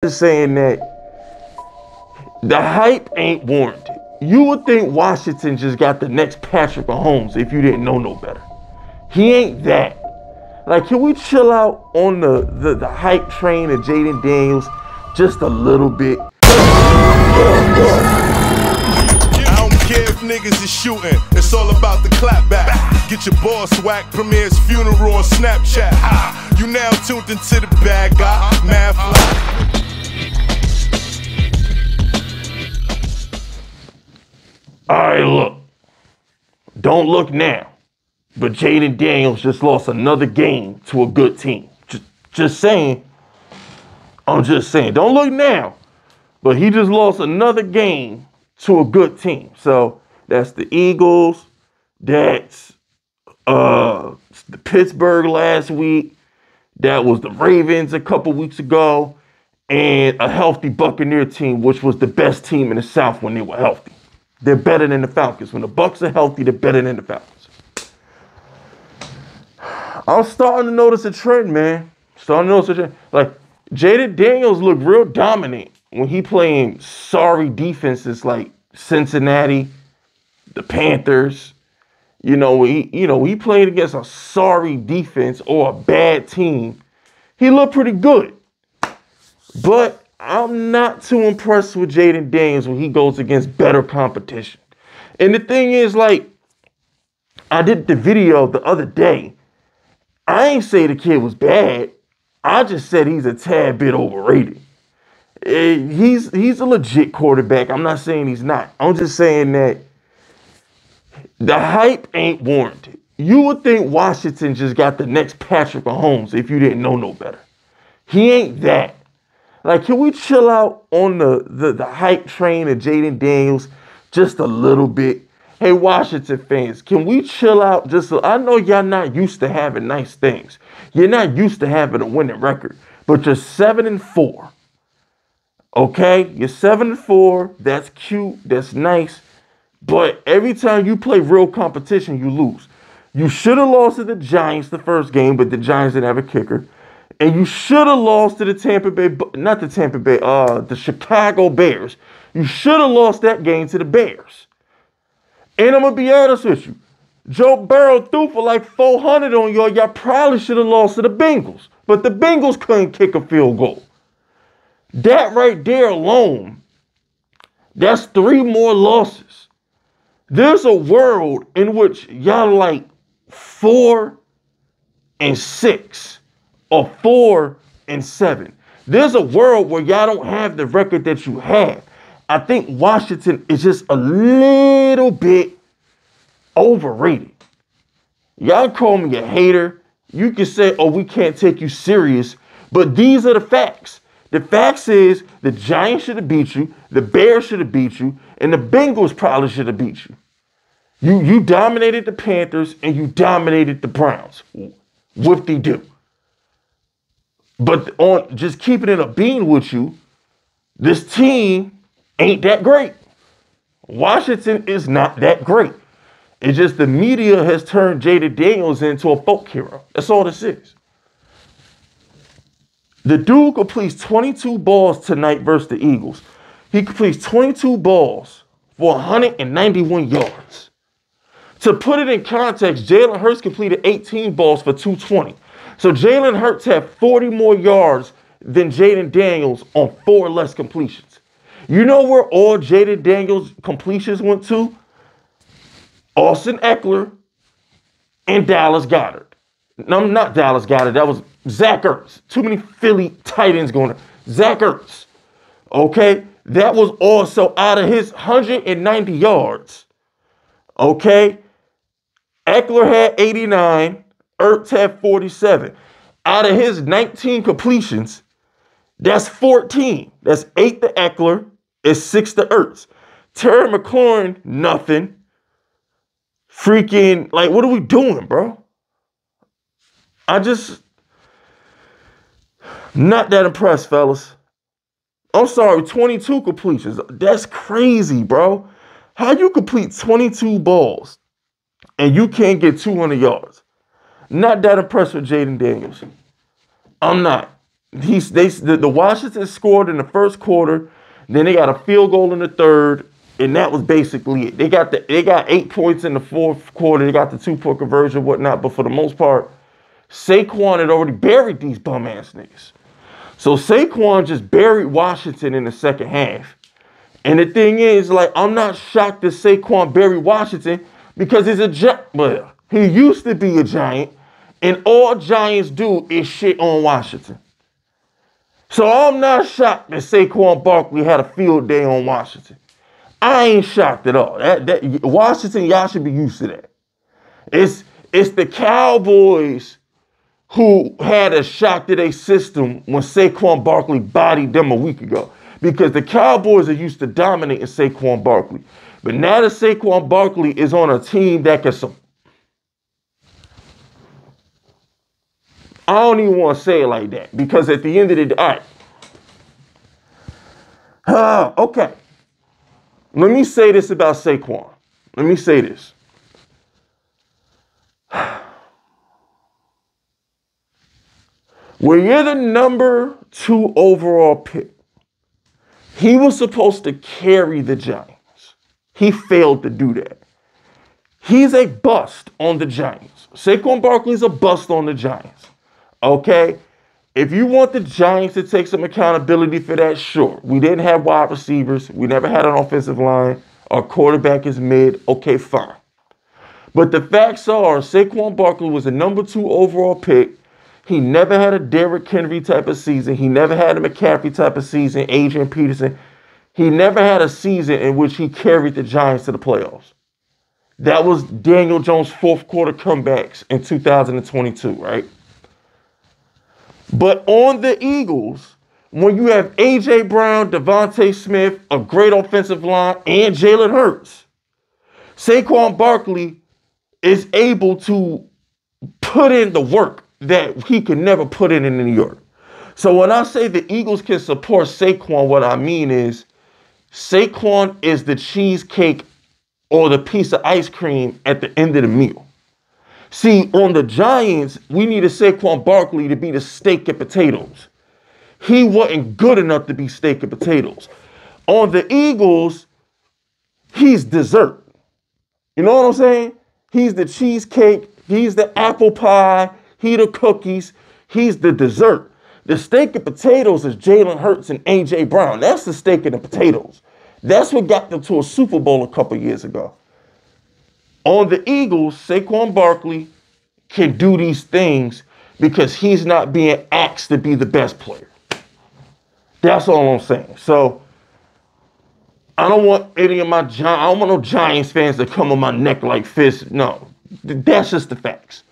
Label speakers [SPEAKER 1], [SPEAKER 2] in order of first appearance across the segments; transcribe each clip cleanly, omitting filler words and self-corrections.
[SPEAKER 1] Just saying that the hype ain't warranted. You would think Washington just got the next Patrick Mahomes if you didn't know no better. He ain't that. Like, can we chill out on the hype train of Jayden Daniels just a little bit?
[SPEAKER 2] I don't care if niggas is shooting, it's all about the clapback. Get your boss whack, premieres funeral on Snapchat. You now tuned into the bad guy, Mad Fly.
[SPEAKER 1] Alright, look. Don't look now. But Jayden Daniels just lost another game to a good team. Just saying. I'm just saying. Don't look now. But he just lost another game to a good team. So that's the Eagles. That's the Pittsburgh last week. That was the Ravens a couple weeks ago. And a healthy Buccaneer team, which was the best team in the South when they were healthy. They're better than the Falcons. When the Bucs are healthy, they're better than the Falcons. I'm starting to notice a trend, man. Starting to notice a trend. Like, Jayden Daniels looked real dominant when he playing sorry defenses like Cincinnati, the Panthers. You know, he played against a sorry defense or a bad team. He looked pretty good. But I'm not too impressed with Jayden Daniels when he goes against better competition. And the thing is, like, I did the video the other day. I ain't say the kid was bad. I just said he's a tad bit overrated. He's a legit quarterback. I'm not saying he's not. I'm just saying that the hype ain't warranted. You would think Washington just got the next Patrick Mahomes if you didn't know no better. He ain't that. Like, can we chill out on the hype train of Jayden Daniels just a little bit? Hey, Washington fans, can we chill out just I know y'all not used to having nice things. You're not used to having a winning record, but you're 7-4. Okay? You're 7-4. That's cute. That's nice. But every time you play real competition, you lose. You should have lost to the Giants the first game, but the Giants didn't have a kicker. And you should have lost to the the Chicago Bears. You should have lost that game to the Bears. And I'm going to be honest with you. Joe Burrow threw for like 400 on y'all. Y'all probably should have lost to the Bengals. But the Bengals couldn't kick a field goal. That right there alone, that's 3 more losses. There's a world in which y'all like 4-6. Or 4-7. There's a world where y'all don't have the record that you have. I think Washington is just a little bit overrated. Y'all call me a hater. You can say, oh, we can't take you serious. But these are the facts. The facts is the Giants should have beat you, the Bears should have beat you, and the Bengals probably should have beat you. You dominated the Panthers and you dominated the Browns. Whoop-de-doo. But on just keeping it a bean with you, this team ain't that great. Washington is not that great. It's just the media has turned Jayden Daniels into a folk hero. That's all this is. The dude completes 22 balls tonight versus the Eagles. He completes 22 balls for 191 yards. To put it in context, Jalen Hurts completed 18 balls for 220. So Jalen Hurts had 40 more yards than Jayden Daniels on 4 less completions. You know where all Jayden Daniels completions went to? Austin Eckler and Dallas Goedert. No, not Dallas Goedert. That was Zach Ertz. Too many Philly tight ends going there. Zach Ertz. Okay? That was also out of his 190 yards. Okay? Eckler had 89. Ertz had 47. Out of his 19 completions, that's 14. That's 8 to Eckler. It's 6 to Ertz. Terry McLaurin, nothing. Freaking, like, what are we doing, bro? Not that impressed, fellas. I'm sorry, 22 completions. That's crazy, bro. How you complete 22 balls and you can't get 200 yards? Not that impressed with Jayden Daniels. I'm not. the Washington scored in the first quarter, then they got a field goal in the third, and that was basically it. They got 8 points in the fourth quarter. They got the 2-point conversion, whatnot. But for the most part, Saquon had already buried these bum ass niggas. So Saquon just buried Washington in the second half. And the thing is, like, I'm not shocked that Saquon buried Washington because he's a giant. Well, he used to be a giant, and all Giants do is shit on Washington. So I'm not shocked that Saquon Barkley had a field day on Washington. I ain't shocked at all. That Washington, y'all should be used to that. It's the Cowboys who had a shock to their system when Saquon Barkley bodied them a week ago. Because the Cowboys are used to dominating Saquon Barkley. But now that Saquon Barkley is on a team that can... I don't even want to say it like that. Because at the end of the day... All right. Okay. Let me say this about Saquon. Let me say this. When you're the number 2 overall pick, he was supposed to carry the Giants. He failed to do that. He's a bust on the Giants. Saquon Barkley's a bust on the Giants. Okay? If you want the Giants to take some accountability for that, sure. We didn't have wide receivers. We never had an offensive line. Our quarterback is mid. Okay, fine. But the facts are, Saquon Barkley was a number 2 overall pick. He never had a Derrick Henry type of season. He never had a McCaffrey type of season, Adrian Peterson. He never had a season in which he carried the Giants to the playoffs. That was Daniel Jones' fourth quarter comebacks in 2022, right? But on the Eagles, when you have A.J. Brown, Devontae Smith, a great offensive line, and Jalen Hurts, Saquon Barkley is able to put in the work that he could never put in New York. So when I say the Eagles can support Saquon, what I mean is Saquon is the cheesecake or the piece of ice cream at the end of the meal. See, on the Giants, we needed Saquon Barkley to be the steak and potatoes. He wasn't good enough to be steak and potatoes. On the Eagles, he's dessert. You know what I'm saying? He's the cheesecake. He's the apple pie. He the cookies. He's the dessert. The steak and potatoes is Jalen Hurts and A.J. Brown. That's the steak and the potatoes. That's what got them to a Super Bowl a couple years ago. On the Eagles, Saquon Barkley can do these things because he's not being asked to be the best player. That's all I'm saying. So I don't want any of my I don't want no Giants fans to come on my neck like Fisk. No, that's just the facts.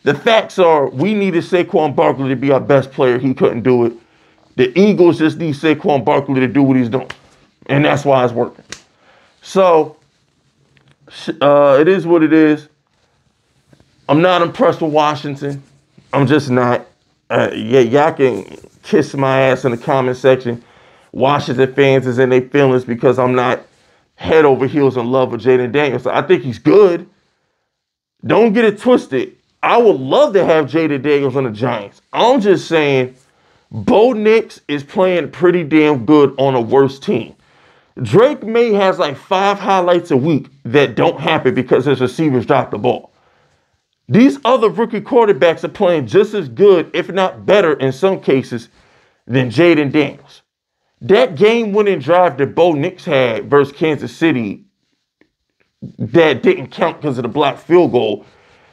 [SPEAKER 1] The facts are we needed Saquon Barkley to be our best player. He couldn't do it. The Eagles just need Saquon Barkley to do what he's doing. And that's why it's working. So it is what it is. I'm not impressed with Washington. I'm just not. Y'all can kiss my ass in the comment section. Washington fans is in their feelings because I'm not head over heels in love with Jayden Daniels. I think he's good. Don't get it twisted. I would love to have Jayden Daniels on the Giants. I'm just saying Bo Nix is playing pretty damn good on a worse team. Drake May has like 5 highlights a week that don't happen because his receivers drop the ball. These other rookie quarterbacks are playing just as good, if not better in some cases, than Jayden Daniels. That game-winning drive that Bo Nix had versus Kansas City that didn't count because of the blocked field goal,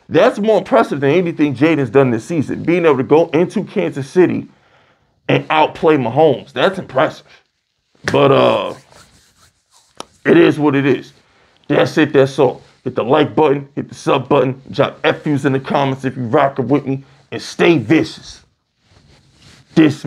[SPEAKER 1] that's more impressive than anything Jayden's done this season. Being able to go into Kansas City and outplay Mahomes, that's impressive. But it is what it is. That's it, that's all. Hit the like button, hit the sub button, drop F-U's in the comments if you rockin' with me, and stay vicious. This